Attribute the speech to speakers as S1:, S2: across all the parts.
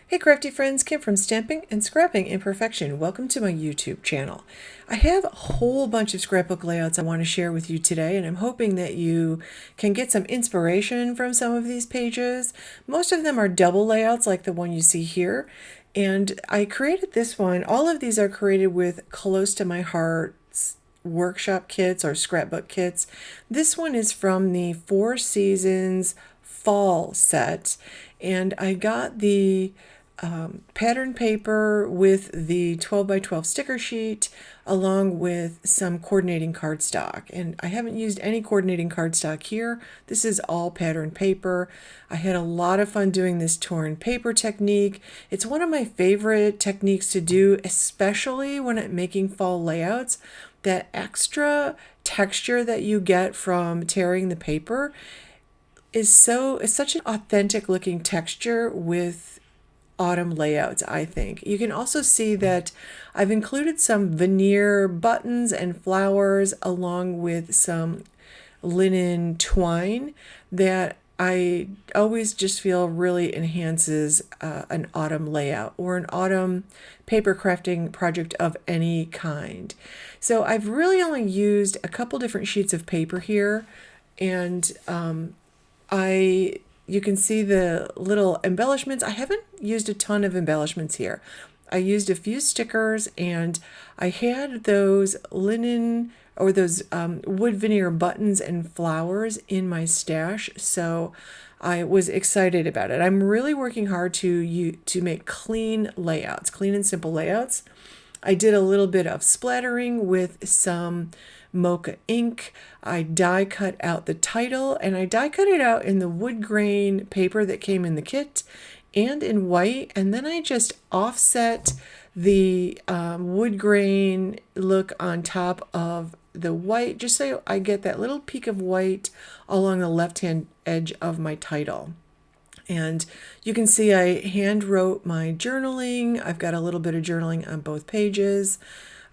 S1: Hey crafty friends, Kim from Stamping and Scrapping Imperfection. Welcome to my YouTube channel. I have a whole bunch of scrapbook layouts I want to share with you today, and I'm hoping that you can get some inspiration from some of these pages. Most of them are double layouts like the one you see here, and I created this one. All of these are created with close to my heart workshop kits or scrapbook kits. This one is from the Four Seasons fall set, and I got the pattern paper with the 12 by 12 sticker sheet along with some coordinating cardstock. And I haven't used any coordinating cardstock here. This is all pattern paper. I had a lot of fun doing this torn paper technique. It's one of my favorite techniques to do, especially when I'm making fall layouts. That extra texture that you get from tearing the paper is such an authentic looking texture with autumn layouts, I think. You can also see that I've included some veneer buttons and flowers along with some linen twine that I always just feel really enhances an autumn layout or an autumn paper crafting project of any kind. So I've really only used a couple different sheets of paper here, and you can see the little embellishments. I haven't used a ton of embellishments here. I used a few stickers, and I had those linen or those wood veneer buttons and flowers in my stash, so I was excited about it. I'm really working hard to make clean layouts, clean and simple layouts. I did a little bit of splattering with some mocha ink. I die cut out the title, and I die cut it out in the wood grain paper that came in the kit and in white, and then I just offset the wood grain look on top of the white, just so I get that little peak of white along the left-hand edge of my title. And you can see I hand wrote my journaling. I've got a little bit of journaling on both pages.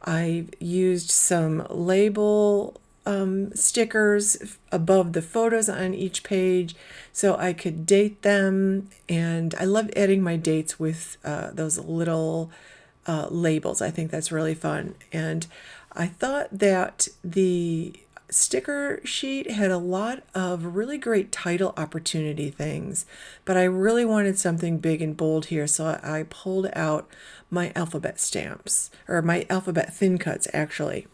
S1: I used some label stickers above the photos on each page so I could date them. And I loved adding my dates with those little labels. I think that's really fun. And I thought that the sticker sheet had a lot of really great title opportunity things, but I really wanted something big and bold here, so I pulled out my alphabet stamps, or my alphabet thin cuts actually.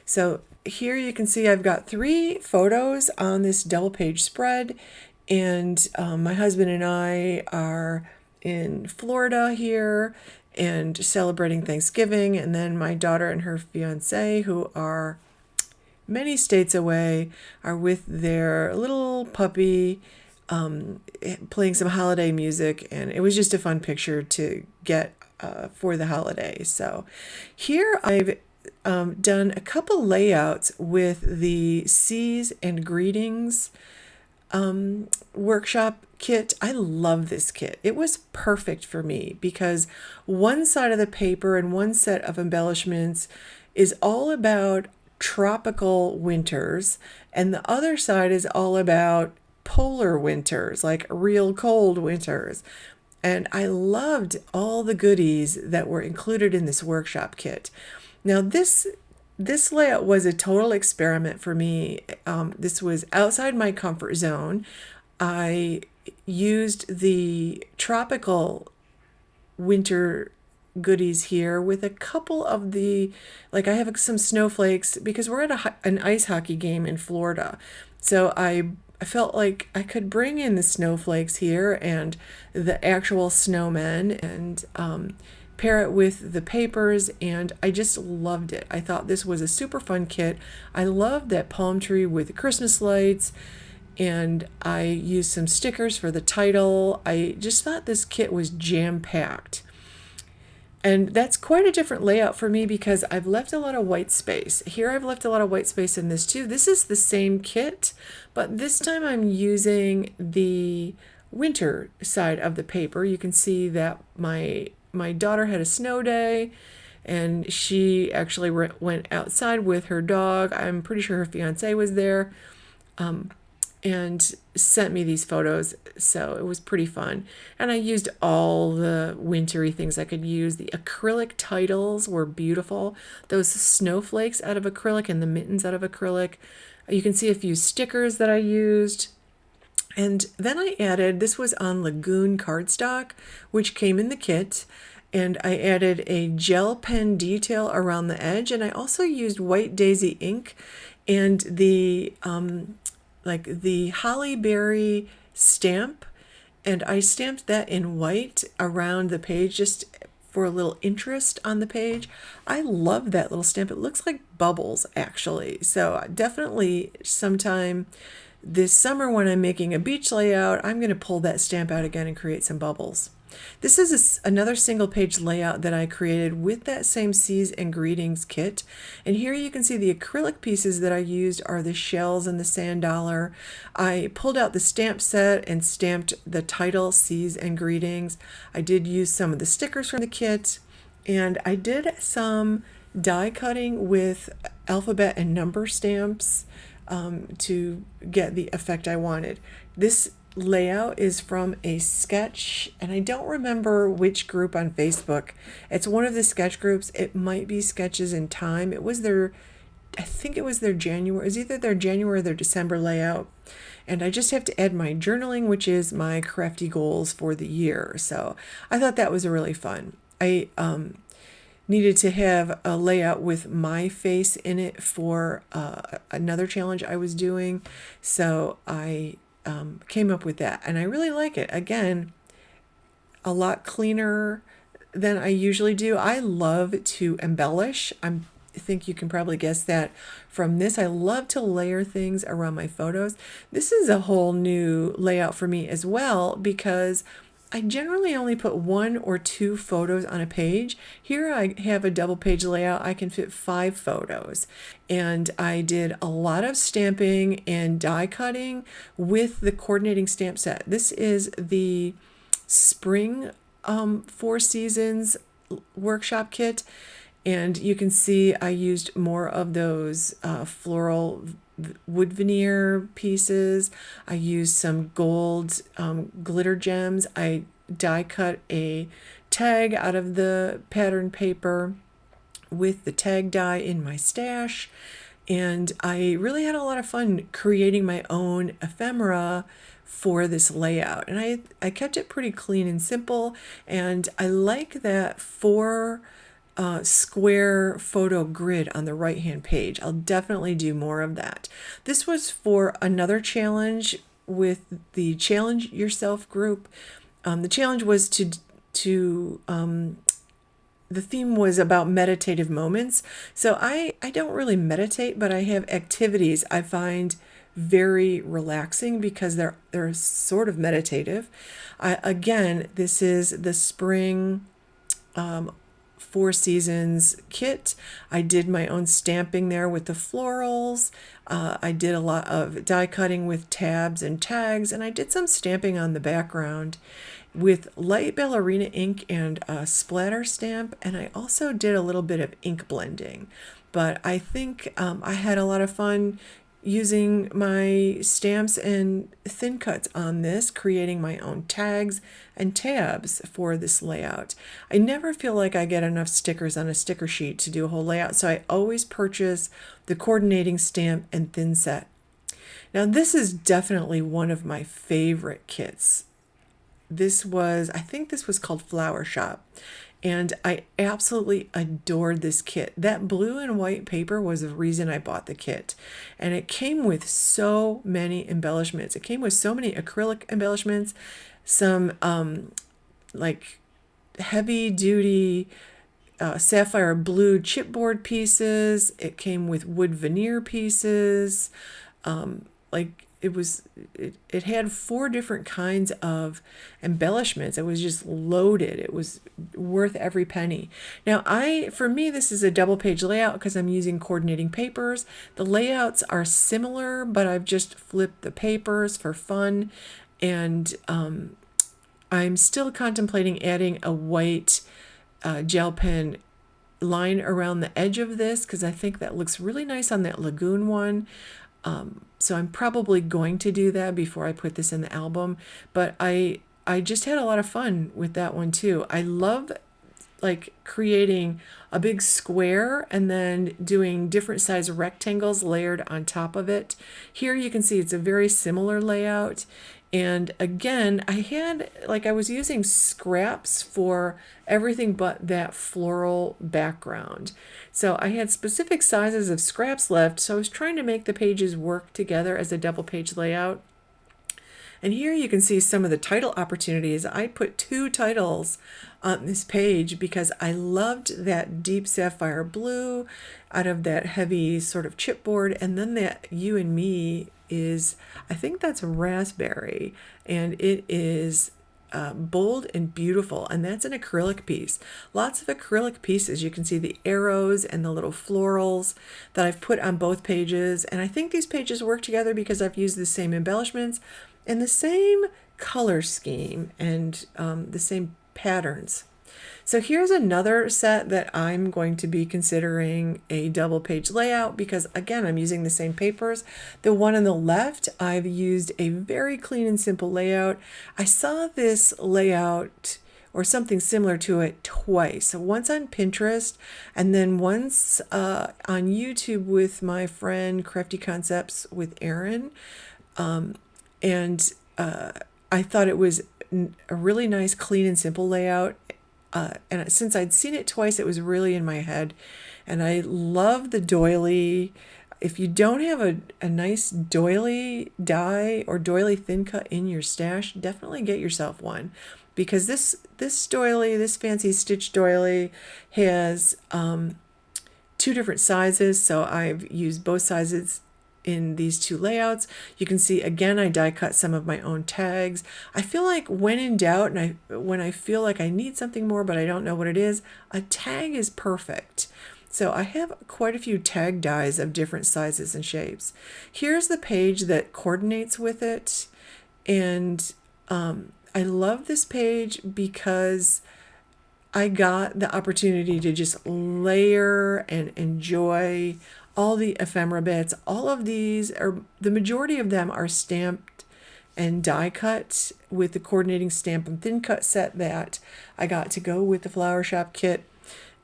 S1: So here you can see I've got 3 photos on this double page spread, and my husband and I are in Florida here and celebrating Thanksgiving, and then my daughter and her fiance, who are many states away, are with their little puppy playing some holiday music, and it was just a fun picture to get for the holidays. So here I've done a couple layouts with the Seas and Greetings workshop kit. I love this kit. It was perfect for me because one side of the paper and one set of embellishments is all about tropical winters, and the other side is all about polar winters, like real cold winters. And I loved all the goodies that were included in this workshop kit. Now this layout was a total experiment for me. This was outside my comfort zone. I used the tropical winter goodies here with a couple of the, like I have some snowflakes because we're at an ice hockey game in Florida. So I felt like I could bring in the snowflakes here and the actual snowmen and pair it with the papers, and I just loved it. I thought this was a super fun kit. I loved that palm tree with the Christmas lights, and I used some stickers for the title. I just thought this kit was jam-packed. And that's quite a different layout for me because I've left a lot of white space. Here I've left a lot of white space in this too. This is the same kit, but this time I'm using the winter side of the paper. You can see that my daughter had a snow day, and she actually went outside with her dog. I'm pretty sure her fiance was there. and sent me these photos. So it was pretty fun. And I used all the wintry things I could use. The acrylic titles were beautiful. Those snowflakes out of acrylic and the mittens out of acrylic. You can see a few stickers that I used. And then I added, this was on Lagoon cardstock, which came in the kit. And I added a gel pen detail around the edge. And I also used white daisy ink and the the holly berry stamp, and I stamped that in white around the page just for a little interest on the page. I love that little stamp. It looks like bubbles actually. So definitely sometime this summer when I'm making a beach layout, I'm going to pull that stamp out again and create some bubbles. This is another single page layout that I created with that same Seas and Greetings kit. And here you can see the acrylic pieces that I used are the shells and the sand dollar. I pulled out the stamp set and stamped the title Seas and Greetings. I did use some of the stickers from the kit, and I did some die cutting with alphabet and number stamps to get the effect I wanted. This layout is from a sketch, and I don't remember which group on Facebook. It's one of the sketch groups. It might be Sketches in Time. It was their, I think it was their January, it was either their January or their December layout. And I just have to add my journaling, which is my crafty goals for the year. So I thought that was really fun. I needed to have a layout with my face in it for another challenge I was doing. So I came up with that, and I really like it. Again, a lot cleaner than I usually do. I love to embellish. I think you can probably guess that from this. I love to layer things around my photos. This is a whole new layout for me as well, because I generally only put 1 or 2 photos on a page. Here I have a double page layout. I can fit 5 photos. And I did a lot of stamping and die cutting with the coordinating stamp set. This is the spring 4 seasons workshop kit. And you can see I used more of those floral wood veneer pieces. I used some gold glitter gems. I die cut a tag out of the pattern paper with the tag die in my stash. And I really had a lot of fun creating my own ephemera for this layout. And I kept it pretty clean and simple. And I like that 4 square photo grid on the right hand page. I'll definitely do more of that. This was for another challenge with the Challenge Yourself group. The challenge was the theme was about meditative moments. So I don't really meditate, but I have activities I find very relaxing because they're sort of meditative. Again, this is the spring 4 seasons kit. I did my own stamping there with the florals. I did a lot of die cutting with tabs and tags, and I did some stamping on the background with light ballerina ink and a splatter stamp, and I also did a little bit of ink blending. But I think I had a lot of fun using my stamps and thin cuts on this, creating my own tags and tabs for this layout. I never feel like I get enough stickers on a sticker sheet to do a whole layout, so I always purchase the coordinating stamp and thin set. Now this is definitely one of my favorite kits. I think this was called Flower Shop, and I absolutely adored this kit. That blue and white paper was the reason I bought the kit, and it came with so many embellishments. It came with so many acrylic embellishments, some like heavy duty sapphire blue chipboard pieces. It came with wood veneer pieces. It had 4 different kinds of embellishments. It was just loaded. It was worth every penny. Now, for me, this is a double page layout because I'm using coordinating papers. The layouts are similar, but I've just flipped the papers for fun. And I'm still contemplating adding a white gel pen line around the edge of this because I think that looks really nice on that Lagoon one. So I'm probably going to do that before I put this in the album, but I just had a lot of fun with that one too. I love like creating a big square and then doing different size rectangles layered on top of it. Here you can see it's a very similar layout. And again, I was using scraps for everything but that floral background. So I had specific sizes of scraps left, so I was trying to make the pages work together as a double page layout. And here you can see some of the title opportunities. I put 2 titles on this page because I loved that deep sapphire blue out of that heavy sort of chipboard. And then that You and Me is, I think that's raspberry, and it is bold and beautiful, and that's an acrylic piece. Lots of acrylic pieces. You can see the arrows and the little florals that I've put on both pages, and I think these pages work together because I've used the same embellishments and the same color scheme and the same patterns. So here's another set that I'm going to be considering a double page layout because, again, I'm using the same papers. The one on the left, I've used a very clean and simple layout. I saw this layout or something similar to it twice. So once on Pinterest and then once on YouTube with my friend Crafty Concepts with Erin. And I thought it was a really nice, clean and simple layout. And since I'd seen it twice, it was really in my head. And I love the doily. If you don't have a nice doily die or doily thin cut in your stash, definitely get yourself one. Because this doily, this fancy stitch doily, has 2 different sizes. So I've used both sizes in these 2 layouts. You can see, again, I die cut some of my own tags. I feel like when in doubt and when I feel like I need something more but I don't know what it is, a tag is perfect. So I have quite a few tag dies of different sizes and shapes. Here's the page that coordinates with it, and I love this page because I got the opportunity to just layer and enjoy all the ephemera bits. All of these are, the majority of them are stamped and die cut with the coordinating stamp and thin cut set that I got to go with the Flower Shop kit.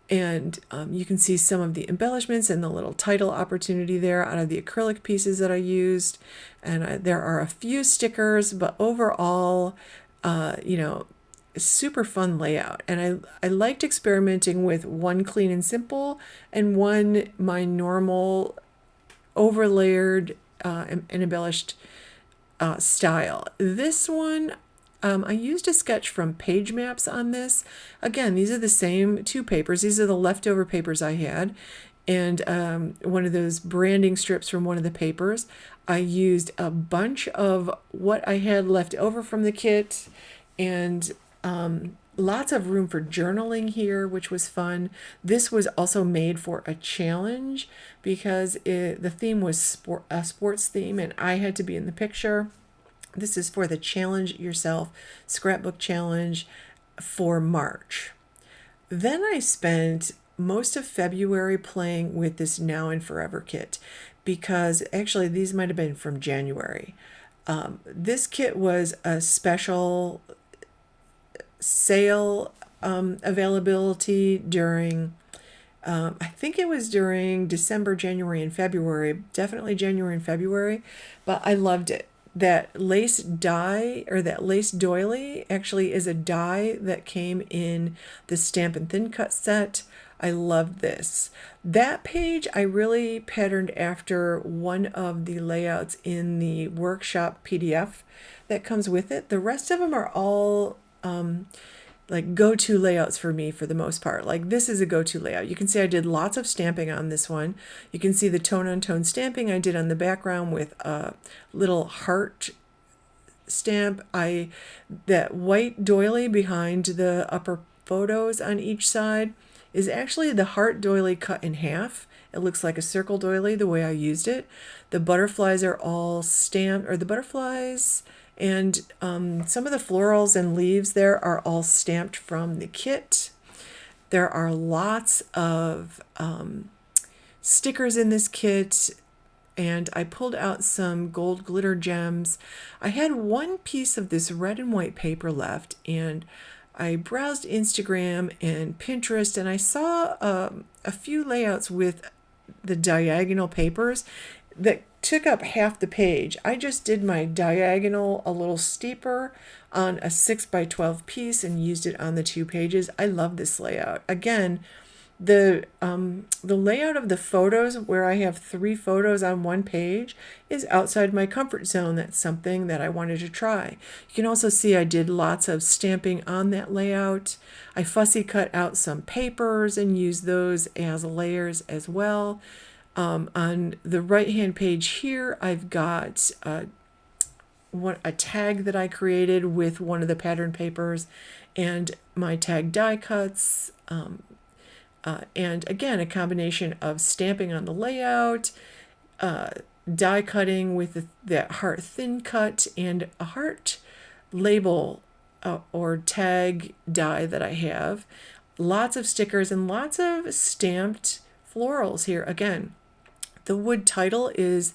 S1: And you can see some of the embellishments and the little title opportunity there out of the acrylic pieces that I used. And there are a few stickers, but overall, super fun layout. And I liked experimenting with one clean and simple and one my normal overlayered and embellished style. This one, I used a sketch from Page Maps on this. Again, these are the same 2 papers. These are the leftover papers I had. And one of those branding strips from one of the papers. I used a bunch of what I had left over from the kit, and lots of room for journaling here, which was fun. This was also made for a challenge because the theme was a sports theme, and I had to be in the picture. This is for the Challenge Yourself Scrapbook Challenge for March. Then I spent most of February playing with this Now and Forever kit because actually these might have been from January. This kit was a special sale availability during I think it was during December, January, and February, definitely January and February, but I loved it. That lace die or that lace doily actually is a die that came in the Stamp and Thin Cut set. I loved this. That page I really patterned after one of the layouts in the workshop PDF that comes with it. The rest of them are all like go-to layouts for me for the most part. Like this is a go-to layout. You can see I did lots of stamping on this one. You can see the tone-on-tone stamping I did on the background with a little heart stamp. That white doily behind the upper photos on each side is actually the heart doily cut in half. It looks like a circle doily the way I used it. The butterflies are all stamped, or the butterflies and some of the florals and leaves there are all stamped from the kit. There are lots of stickers in this kit. and I pulled out some gold glitter gems. I had one piece of this red and white paper left, and I browsed Instagram and Pinterest, and I saw a few layouts with the diagonal papers that took up half the page. I just did my diagonal a little steeper on a 6 by 12 piece and used it on the 2 pages. I love this layout. Again, the layout of the photos, where I have 3 photos on 1 page, is outside my comfort zone. That's something that I wanted to try. You can also see I did lots of stamping on that layout. I fussy cut out some papers and used those as layers as well. On the right hand page here, I've got a tag that I created with one of the pattern papers and my tag die cuts. And again, a combination of stamping on the layout, die cutting with that heart thin cut, and a heart label or tag die that I have. Lots of stickers and lots of stamped florals here. Again, the wood title is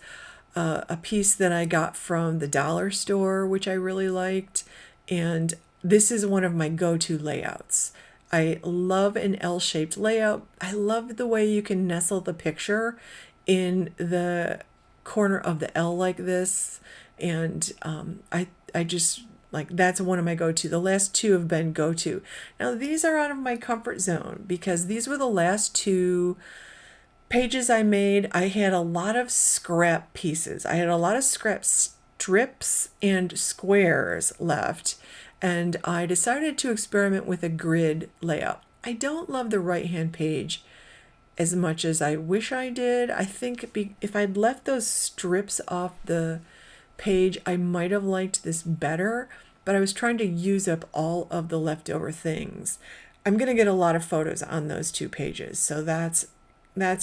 S1: a piece that I got from the dollar store, which I really liked. And this is one of my go-to layouts. I love an L-shaped layout. I love the way you can nestle the picture in the corner of the L like this. And I just like, that's one of my go-to. The last 2 have been go-to. Now these are out of my comfort zone because these were the last 2 pages I made. I had a lot of scrap pieces. I had a lot of scrap strips and squares left, and I decided to experiment with a grid layout. I don't love the right hand page as much as I wish I did. I think if I'd left those strips off the page, I might have liked this better, but I was trying to use up all of the leftover things. I'm going to get a lot of photos on those 2 pages, so that's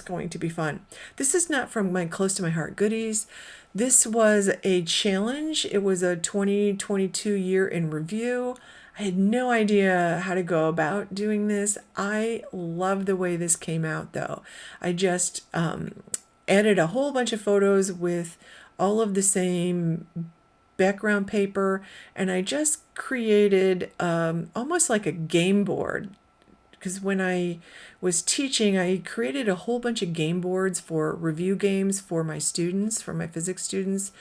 S1: going to be fun. This is not from my Close to My Heart goodies. This was a challenge. It was a 2022 year in review. I had no idea how to go about doing this. I love the way this came out though. I just added a whole bunch of photos with all of the same background paper, and I just created almost like a game board. Because when I was teaching, I created a whole bunch of game boards for review games for my students, for my physics students.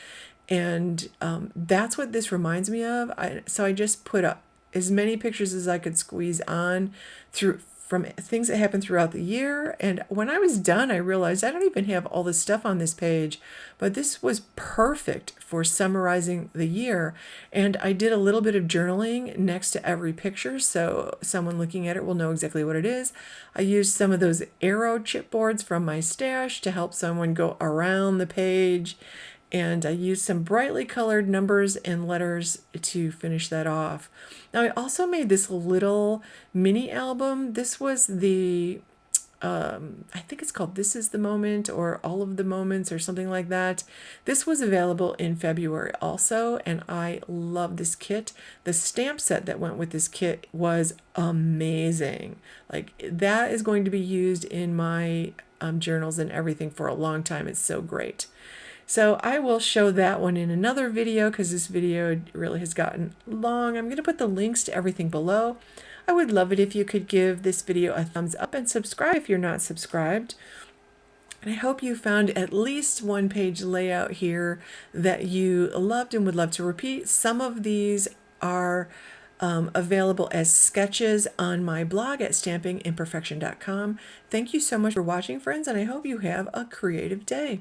S1: And that's what this reminds me of. So I just put up as many pictures as I could squeeze on from things that happened throughout the year. And when I was done, I realized I don't even have all this stuff on this page, but this was perfect for summarizing the year. And I did a little bit of journaling next to every picture, so someone looking at it will know exactly what it is. I used some of those arrow chipboards from my stash to help someone go around the page. And I used some brightly colored numbers and letters to finish that off. Now I also made this little mini album. This was the, I think it's called This Is the Moment or All of the Moments or something like that. This was available in February also, and I love this kit. The stamp set that went with this kit was amazing. Like, that is going to be used in my journals and everything for a long time. It's so great. So I will show that one in another video because this video really has gotten long. I'm going to put the links to everything below. I would love it if you could give this video a thumbs up and subscribe if you're not subscribed. And I hope you found at least 1 page layout here that you loved and would love to repeat. Some of these are available as sketches on my blog at stampingimperfection.com. Thank you so much for watching, friends, and I hope you have a creative day.